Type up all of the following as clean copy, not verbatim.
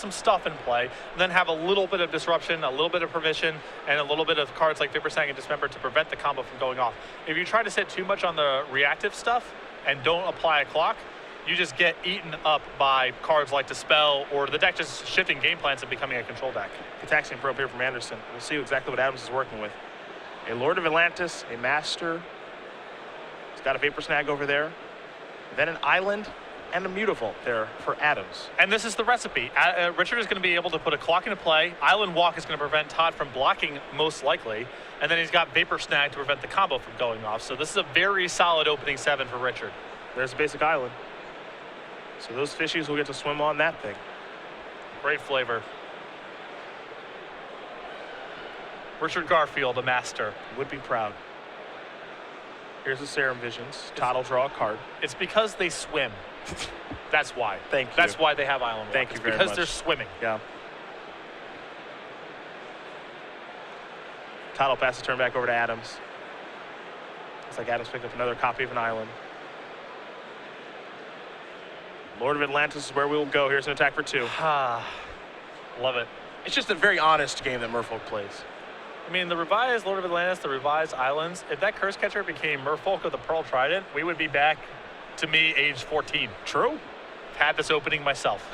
some stuff in play, and then have a little bit of disruption, a little bit of permission, and a little bit of cards like Vapor Snag and Dismember to prevent the combo from going off. If you try to sit too much on the reactive stuff and don't apply a clock, you just get eaten up by cards like Dispel, or the deck just shifting game plans and becoming a control deck. Attacking probe here from Anderson. We'll see exactly what Adams is working with. A Lord of Atlantis, a Master. He's got a Vapor Snag over there. Then an Island and a Mutavault there for Adams. And this is the recipe. Richard is going to be able to put a clock into play. Island Walk is going to prevent Todd from blocking most likely. And then he's got Vapor Snag to prevent the combo from going off. So this is a very solid opening 7 for Richard. There's a basic Island. So those fishies will get to swim on that thing. Great flavor. Richard Garfield, a master. Would be proud. Here's the Serum Visions. Todd will draw a card. It's because they swim. That's why. Thank you. That's why they have Island Walk. Thank you very much. Because they're swimming. Yeah. Todd will pass the turn back over to Adams. Looks like Adams picked up another copy of an Island. Lord of Atlantis is where we will go. Here's an attack for 2. Love it. It's just a very honest game that Merfolk plays. I mean, the revised Lord of Atlantis, the revised Islands, if that Curse Catcher became Merfolk of the Pearl Trident, we would be back to me age 14. True. Had this opening myself.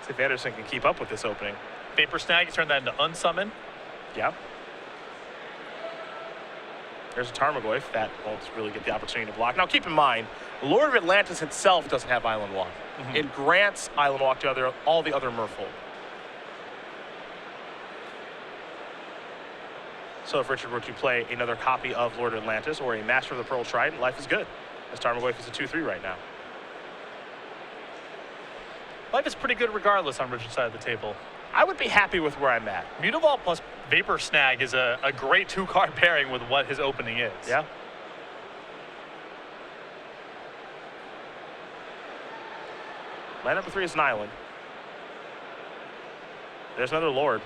See if Anderson can keep up with this opening. Vapor Snag, you turn that into Unsummon. Yeah. There's a Tarmogoyf that won't really get the opportunity to block. Now keep in mind, Lord of Atlantis itself doesn't have Island Walk. It grants Island Walk to all the other Merfolk. So if Richard were to play another copy of Lord of Atlantis or a Master of the Pearl Trident, life is good. As Tarmogoyf is a 2-3 right now. Life is pretty good regardless on Richard's side of the table. I would be happy with where I'm at. Mutavault plus Vapor Snag is a great 2-card pairing with what his opening is. Yeah. Land number 3 is an Island. There's another Lord.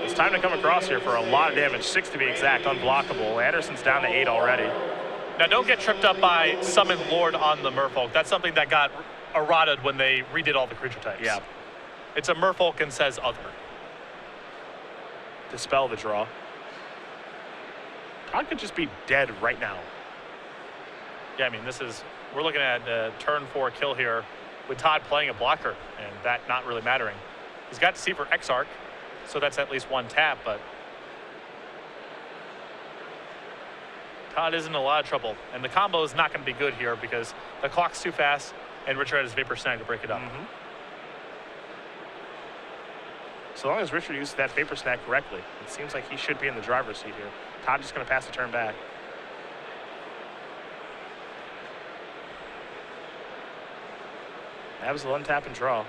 It's time to come across here for a lot of damage. 6 to be exact, unblockable. Anderson's down to 8 already. Now don't get tripped up by Summon Lord on the Merfolk. That's something that got errated when they redid all the creature types. Yeah. It's a Merfolk and says other. Dispel the draw. Todd could just be dead right now. Yeah, I mean, we're looking at a turn 4 kill here with Todd playing a blocker and that not really mattering. He's got Deceiver Exarch, so that's at least 1 tap, but Todd is in a lot of trouble. And the combo is not going to be good here because the clock's too fast and Richard has Vapor Snag to break it up. So long as Richard uses that Vapor Snag correctly, it seems like he should be in the driver's seat here. Todd just going to pass the turn back. Abs will untap and draw.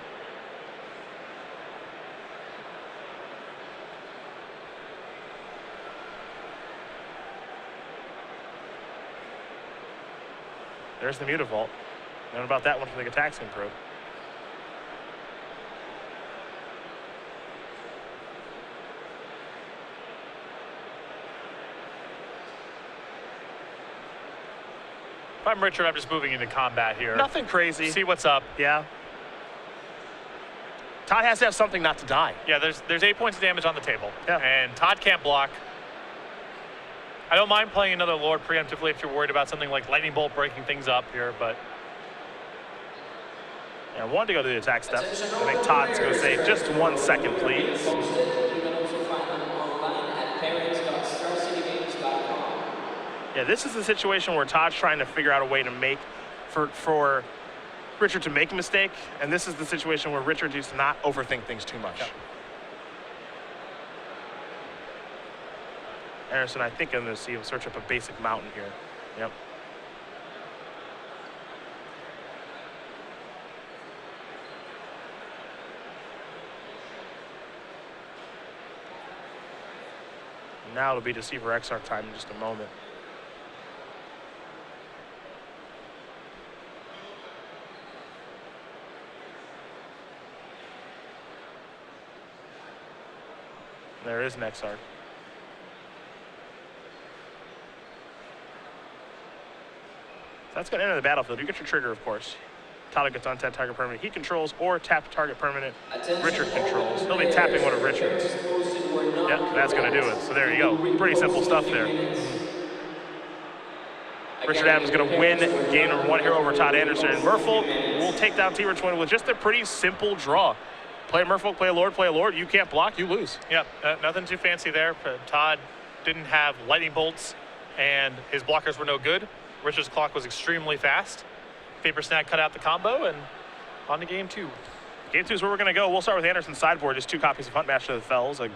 There's the Mutavault. Learn about that one from the Gataxian probe. If I'm Richard, I'm just moving into combat here. Nothing crazy. See what's up. Yeah. Todd has to have something not to die. Yeah, there's 8 points of damage on the table. Yeah. And Todd can't block. I don't mind playing another Lord preemptively if you're worried about something like Lightning Bolt breaking things up here, but I wanted to go to the attack step. I think Todd's going to say, just 1 second, please. Yeah, this is the situation where Todd's trying to figure out a way to make, for Richard to make a mistake, and this is the situation where Richard used to not overthink things too much. Yep. Anderson, I think I'm going to see him search up a basic mountain here. Yep. Now it'll be Deceiver Exarch time in just a moment. There is an Exarch. That's going to enter the battlefield. You get your trigger, of course. Todd gets untap target permanent he controls or tap target permanent Richard controls. He'll be tapping one of Richard's. Yeah, that's going to do it. So there you go. Pretty simple stuff there. Richard Adams is going to win game number 1 here over Todd Anderson. And Merfolk will take down T-Rich with just a pretty simple draw. Play Merfolk, play a Lord. You can't block, you lose. Yep, nothing too fancy there. Todd didn't have lightning bolts, and his blockers were no good. Richard's clock was extremely fast. Vapor Snag cut out the combo, and on to game 2. Game 2 is where we're going to go. We'll start with Anderson's sideboard. Just 2 copies of Huntmaster of the Fells, a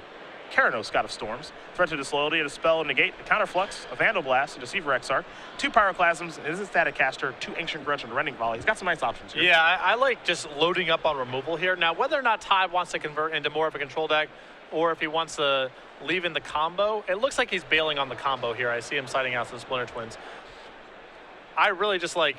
Keranos, God of Storms, Threat to Disloyalty, a Dispel and Negate, a Counterflux, a Vandal Blast, a Deceiver Exarch, 2 Pyroclasms, an Instant Static Caster, 2 Ancient Grudge, and a Rending Volley. He's got some nice options here. Yeah, I like just loading up on removal here. Now, whether or not Todd wants to convert into more of a control deck, or if he wants to leave in the combo, it looks like he's bailing on the combo here. I see him siding out some Splinter Twins. I really just like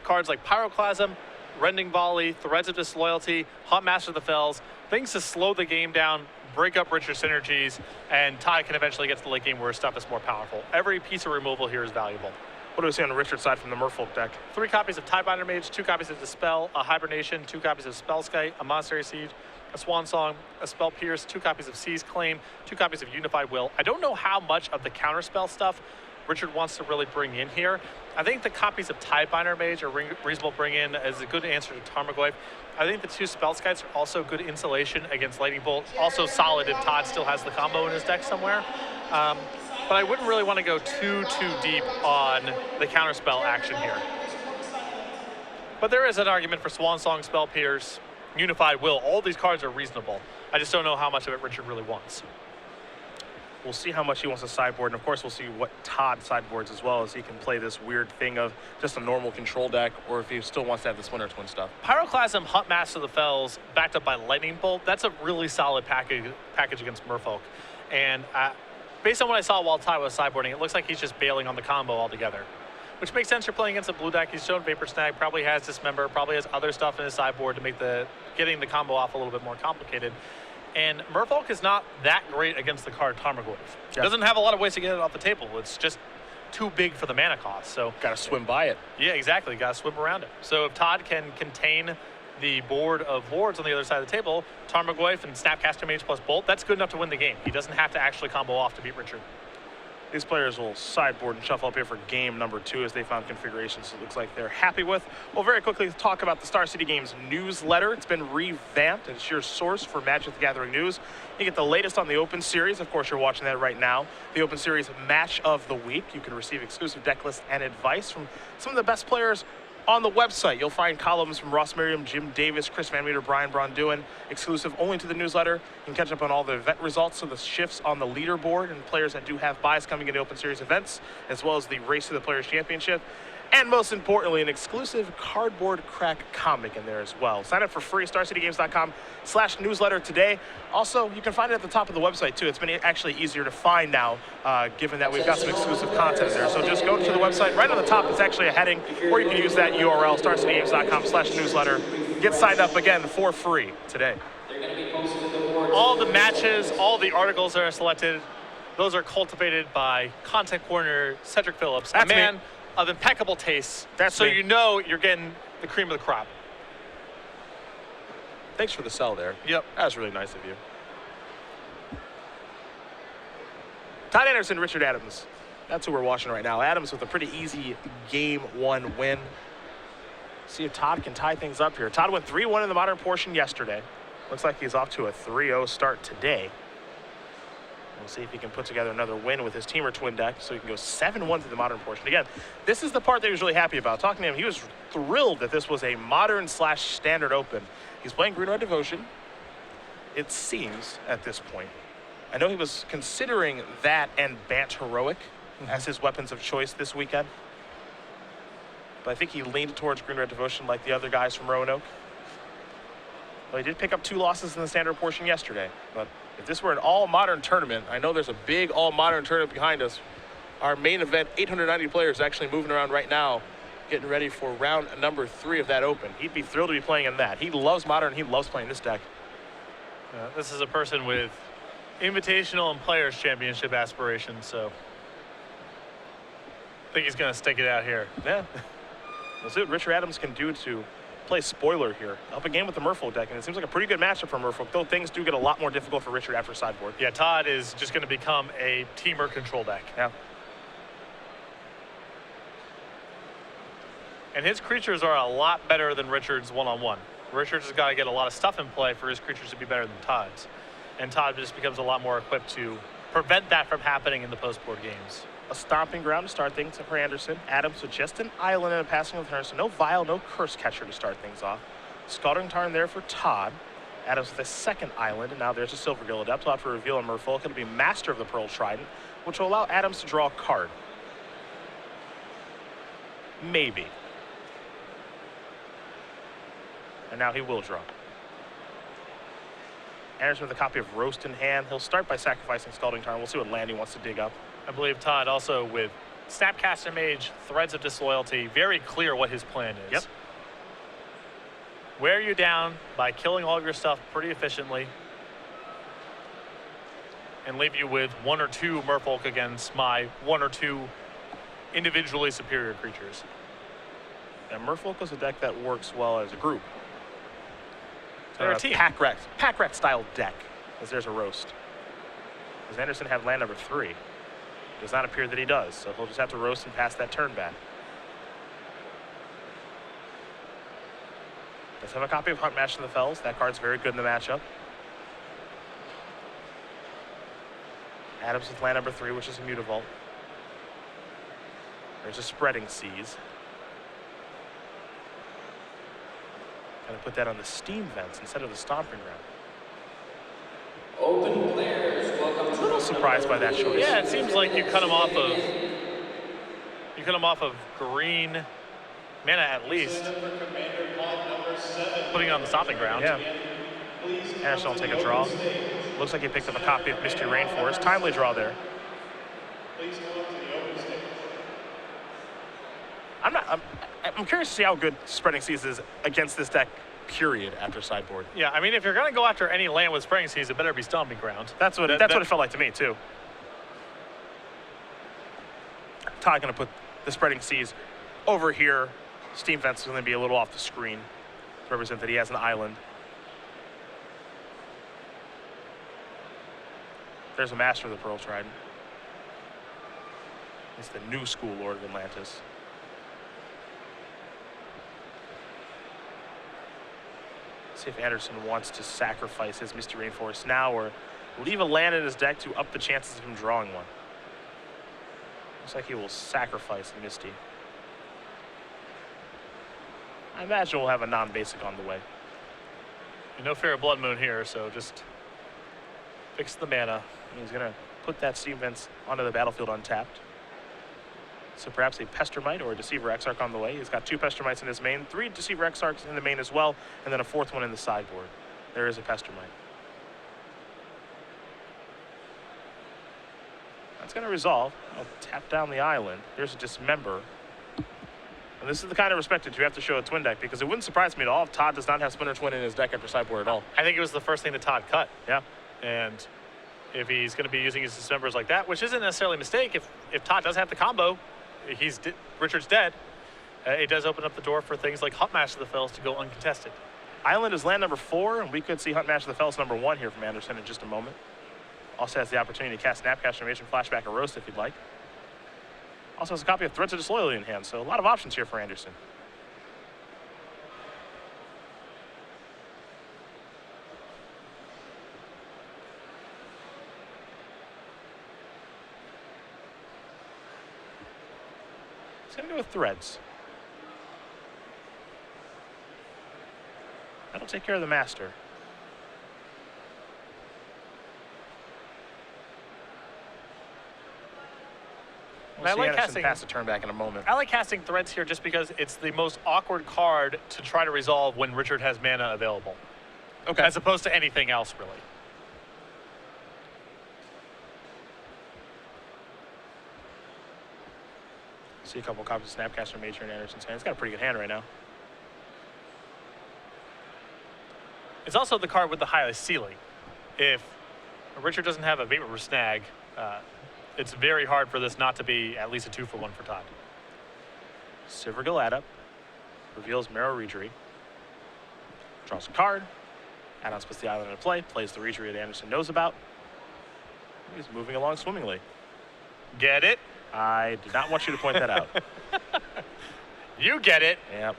cards like Pyroclasm, Rending Volley, Threads of Disloyalty, Huntmaster of the Fells, things to slow the game down, break up Richard's synergies, and Todd can eventually get to the late game where his stuff is more powerful. Every piece of removal here is valuable. What do we see on the Richard side from the Merfolk deck? 3 copies of Tidebinder Mage, 2 copies of Dispel, a Hibernation, 2 copies of Spellskite, a Monastery Siege, a Swan Song, a Spell Pierce, 2 copies of Seize Claim, 2 copies of Unified Will. I don't know how much of the counterspell stuff Richard wants to really bring in here. I think the copies of Tidebinder Mage are reasonable to bring in as a good answer to Tarmogoyf. I think the 2 Spellskites are also good insulation against Lightning Bolt. Also solid if Todd still has the combo in his deck somewhere. But I wouldn't really want to go too deep on the counterspell action here. But there is an argument for Swan Song, Spell Pierce, Unified Will. All these cards are reasonable. I just don't know how much of it Richard really wants. We'll see how much he wants to sideboard, and of course we'll see what Todd sideboards as well, as he can play this weird thing of just a normal control deck, or if he still wants to have the Splinter Twin stuff. Pyroclasm, Huntmaster of the Fells, backed up by Lightning Bolt, that's a really solid package against Merfolk. And based on what I saw while Todd was sideboarding, it looks like he's just bailing on the combo altogether. Which makes sense. You're playing against a blue deck. He's shown Vapor Snag, probably has Dismember, probably has other stuff in his sideboard to make getting the combo off a little bit more complicated. And Merfolk is not that great against the card Tarmogoyf. Yep. Doesn't have a lot of ways to get it off the table. It's just too big for the mana cost. So gotta swim by it. Yeah, exactly. Gotta swim around it. So if Todd can contain the board of lords on the other side of the table, Tarmogoyf and Snapcaster Mage plus Bolt, that's good enough to win the game. He doesn't have to actually combo off to beat Richard. These players will sideboard and shuffle up here for game number 2 as they found configurations it looks like they're happy with. Well, very quickly talk about the Star City Games newsletter. It's been revamped. It's your source for Magic the Gathering news. You get the latest on the Open Series. Of course, you're watching that right now. The Open Series Match of the Week. You can receive exclusive deck lists and advice from some of the best players on the website. You'll find columns from Ross Merriam, Jim Davis, Chris Van Meter, Brian Braun-Duin, exclusive only to the newsletter. You can catch up on all the event results, so the shifts on the leaderboard and players that do have buys coming into Open Series events, as well as the Race to the Players Championship. And most importantly, an exclusive cardboard crack comic in there as well. Sign up for free, starcitygames.com/newsletter today. Also, you can find it at the top of the website too. It's been actually easier to find now, given that we've got some exclusive content there. So just go to the website. Right on the top, it's actually a heading, or you can use that URL, starcitygames.com/newsletter. Get signed up again for free today. All the matches, all the articles that are selected, those are cultivated by content coordinator Cedric Phillips, That's a man me. of impeccable taste. That's so me. you know you're getting the cream of the crop. Thanks for the sell there. Yep. That was really nice of you. Todd Anderson, Richard Adams. That's who we're watching right now. Adams with a pretty easy game 1 win. See if Todd can tie things up here. Todd went 3-1 in the modern portion yesterday. Looks like he's off to a 3-0 start today. We'll see if he can put together another win with his Teamer Twin deck so he can go 7-1 through the modern portion. Again, this is the part that he was really happy about. Talking to him, he was thrilled that this was a modern/standard open. He's playing Green Red Devotion, it seems, at this point. I know he was considering that and Bant Heroic as his weapons of choice this weekend. But I think he leaned towards Green Red Devotion like the other guys from Roanoke. Well, he did pick up 2 losses in the standard portion yesterday, but if this were an all-modern tournament, I know there's a big all-modern tournament behind us. Our main event, 890 players actually moving around right now, getting ready for round number 3 of that open. He'd be thrilled to be playing in that. He loves modern, he loves playing this deck. This is a person with invitational and players championship aspirations, so I think he's going to stick it out here. Yeah. We'll see what Richard Adams can do to play spoiler here. Up again with the Merfolk deck, and it seems like a pretty good matchup for Merfolk, though things do get a lot more difficult for Richard after sideboard. Yeah, Todd is just going to become a teamer control deck. Yeah. And his creatures are a lot better than Richard's one-on-one. Richard's has got to get a lot of stuff in play for his creatures to be better than Todd's. And Todd just becomes a lot more equipped to prevent that from happening in the post-board games. A stomping ground to start things for Anderson. Adams with just an island and a passing of turn, so no Vial, no Curse Catcher to start things off. Scalding Tarn there for Todd. Adams with a second island, and now there's a Silvergill Adept. We'll have to reveal a Merfolk. It'll be Master of the Pearl Trident, which will allow Adams to draw a card. Maybe. And now he will draw. Anderson with a copy of Roast in hand. He'll start by sacrificing Scalding Tarn. We'll see what land he wants to dig up. I believe Todd also with Snapcaster Mage, Threads of Disloyalty, very clear what his plan is. Yep. Wear you down by killing all of your stuff pretty efficiently and leave you with 1 or 2 Merfolk against my 1 or 2 individually superior creatures. And Merfolk is a deck that works well as a group. They're a team. Pack rat style deck, as there's a Roast. Does Anderson have land number 3? Does not appear that he does, so he'll just have to Roast and pass that turn back. Does have a copy of Hunt Master of the Fells. That card's very good in the matchup. Adams with land number 3, which is a Mutavault. There's a Spreading Seas. Gonna put that on the Steam Vents instead of the Stomping Ground. Open players, welcome to A little surprised by that choice. Yeah, it seems like you cut him off of green mana at least, putting it on the Stomping Ground. Yeah. Anderson will take a draw. Looks like he picked up a copy of Misty Rainforest. Timely draw there. I'm curious to see how good Spreading Seas is against this deck, period, after sideboard. Yeah, I mean, if you're going to go after any land with Spreading Seas, it better be Stomping Ground. That's what it felt like to me, too. Todd going to put the Spreading Seas over here. Steam Vents is going to be a little off the screen to represent that he has an island. There's a Master of the Pearl Trident. It's the new school Lord of Atlantis. See if Anderson wants to sacrifice his Misty Rainforest now or leave a land in his deck to up the chances of him drawing one. Looks like he will sacrifice Misty. I imagine we'll have a non-basic on the way. No fear of Blood Moon here, so just fix the mana. He's going to put that Steam Vents onto the battlefield untapped. So perhaps a Pestermite or a Deceiver Exarch on the way. He's got 2 Pestermites in his main, 3 Deceiver Exarchs in the main as well, and then a 4th one in the sideboard. There is a Pestermite. That's going to resolve. I'll tap down the island. There's a Dismember. And this is the kind of respect that you have to show a twin deck, because it wouldn't surprise me at all if Todd does not have Splinter Twin in his deck after sideboard at all. I think it was the first thing that Todd cut. Yeah. And if he's going to be using his Dismembers like that, which isn't necessarily a mistake, if Todd does have the combo, Richard's dead, it does open up the door for things like Hunt Master of the Fells to go uncontested. Island is land number 4, and we could see Hunt Master of the Fells number 1 here from Anderson in just a moment. Also has the opportunity to cast Snapcaster Mage, Flashback, or Roast if you'd like. Also has a copy of Threads of Disloyalty in hand, so a lot of options here for Anderson. He's going to go with Threads. That'll take care of the Master. We'll I see like Anderson casting- pass the turn back in a moment. I like casting Threads here just because it's the most awkward card to try to resolve when Richard has mana available. Okay. As opposed to anything else, really. See a couple copies of Snapcaster Mage here in Anderson's hand. He's got a pretty good hand right now. It's also the card with the highest ceiling. If Richard doesn't have a Vapor Snag, it's very hard for this not to be at least a 2-for-1 for Todd. Silvergill Adept. reveals Marrow Reejerey. Draws a card. Adams puts the island into play, plays the Reejerey that Anderson knows about. He's moving along swimmingly. Get it? I did not want you to point that out. You get it. Yep.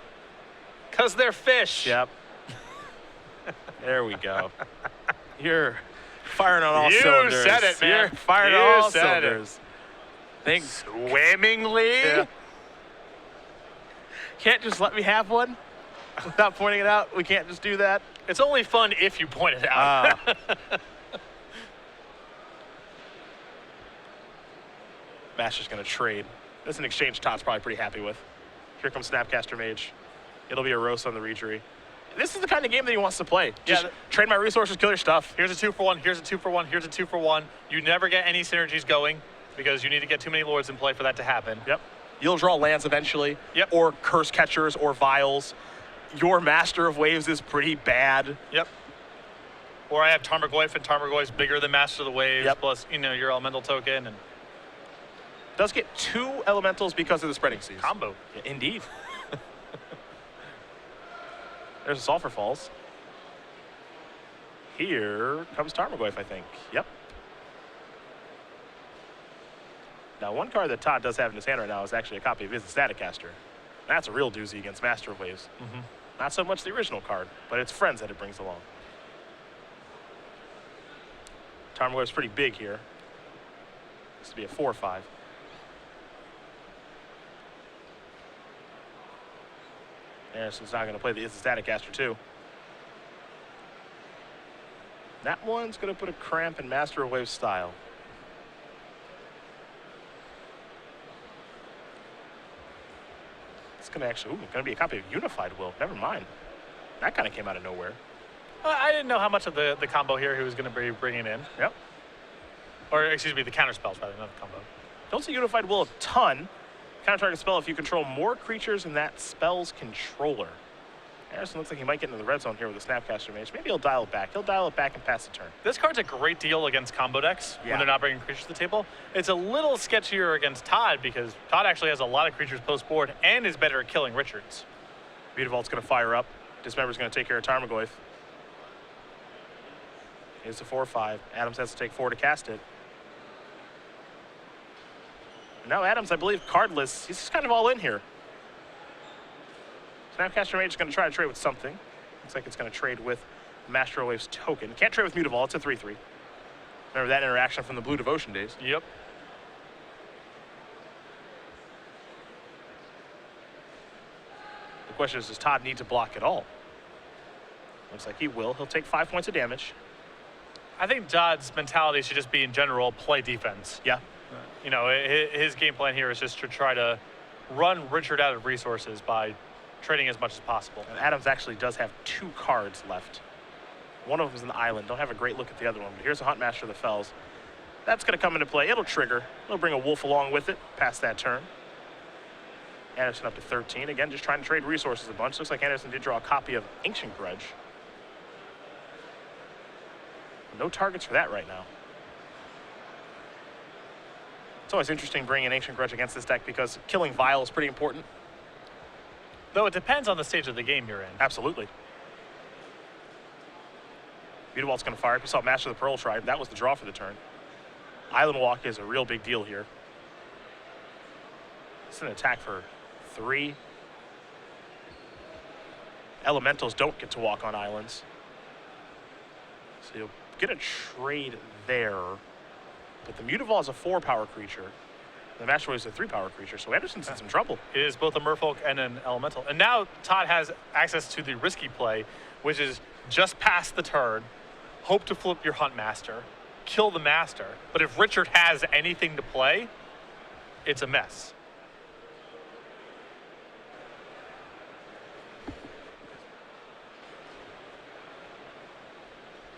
Because they're fish. Yep. There we go. You're firing on all cylinders. You said it, man. You're firing on all cylinders. Think swimmingly. Yeah. Can't just let me have one without pointing it out. We can't just do that. It's only fun if you point it out. Master's going to trade. This is an exchange Todd's probably pretty happy with. Here comes Snapcaster Mage. It'll be a roast on the Reejerey. This is the kind of game that he wants to play. Just trade my resources, kill your stuff. Here's a 2-for-1, here's a 2-for-1, here's a 2-for-1. You never get any synergies going because you need to get too many lords in play for that to happen. Yep. You'll draw lands eventually. Yep. Or curse catchers or vials. Your Master of Waves is pretty bad. Yep. Or I have Tarmogoyf, and Tarmogoyf's bigger than Master of the Waves, plus, you know, your elemental token. And does get 2 elementals because of the spreading seas. Combo. Yeah, indeed. There's a Sulphur Falls. Here comes Tarmogoyf, I think. Yep. Now, one card that Todd does have in his hand right now is actually a copy of his Staticaster. That's a real doozy against Master of Waves. Mm-hmm. Not so much the original card, but it's friends that it brings along. Tarmogoyf's pretty big here. This would be a 4/5. Anderson's not going to play the Staticaster too. That one's going to put a cramp in Master of Waves style. It's going to actually, going to be a copy of Unified Will. Never mind. That kind of came out of nowhere. I didn't know how much of the combo here he was going to be bringing in. Yep. Or, excuse me, the counter spells rather, not the combo. Don't see Unified Will a ton. Counter target spell if you control more creatures than that spell's controller. Anderson looks like he might get into the red zone here with the Snapcaster Mage. Maybe he'll dial it back. He'll dial it back and pass the turn. This card's a great deal against combo decks when they're not bringing creatures to the table. It's a little sketchier against Todd because Todd actually has a lot of creatures post-board and is better at killing Richards. Mutavault's going to fire up. Dismember's going to take care of Tarmogoyf. It's a 4/5. Adams has to take 4 to cast it. Now Adams, I believe, cardless. He's just kind of all in here. Snapcaster Mage is going to try to trade with something. Looks like it's going to trade with Master of Waves token. Can't trade with Mutavault. It's a 3/3. Remember that interaction from the Blue Devotion days? Yep. The question is, does Todd need to block at all? Looks like he will. He'll take 5 points of damage. I think Todd's mentality should just be, in general, play defense. Yeah. You know, his game plan here is just to try to run Richard out of resources by trading as much as possible. And Adams actually does have 2 cards left. One of them is an island. Don't have a great look at the other one, but here's a Hunt Master of the Fells. That's going to come into play. It'll trigger. It'll bring a wolf along with it past that turn. Anderson up to 13. Again, just trying to trade resources a bunch. Looks like Anderson did draw a copy of Ancient Grudge. No targets for that right now. It's always interesting bringing Ancient Grudge against this deck because killing Vial is pretty important. Though it depends on the stage of the game you're in. Absolutely. Mutavault's going to fire. We saw Master of the Pearl Tribe. That was the draw for the turn. Island Walk is a real big deal here. It's an attack for 3. Elementals don't get to walk on islands. So you'll get a trade there. But the Mutavault is a 4-power creature. The Master Wave is a 3-power creature, so Anderson's in some trouble. It is both a Merfolk and an Elemental. And now Todd has access to the risky play, which is just past the turn, hope to flip your Hunt Master, kill the Master. But if Richard has anything to play, it's a mess.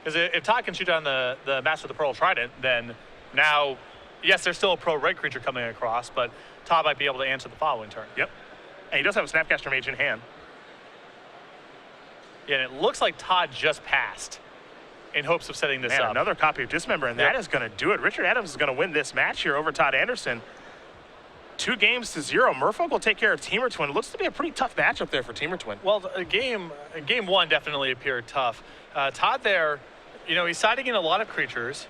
Because if Todd can shoot down the Master of the Pearl Trident, then now, yes, there's still a pro-red creature coming across, but Todd might be able to answer the following turn. Yep. And he does have a Snapcaster Mage in hand. Yeah, and it looks like Todd just passed in hopes of setting this up. Another copy of Dismember, and that is going to do it. Richard Adams is going to win this match here over Todd Anderson. 2-0. Merfolk will take care of Teamer Twin. Looks to be a pretty tough matchup there for Teamer Twin. Well, game one definitely appeared tough. Todd there, he's siding in a lot of creatures,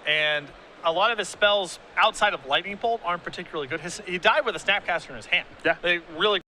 and a lot of his spells outside of Lightning Bolt aren't particularly good. He died with a Snapcaster in his hand. Yeah. They really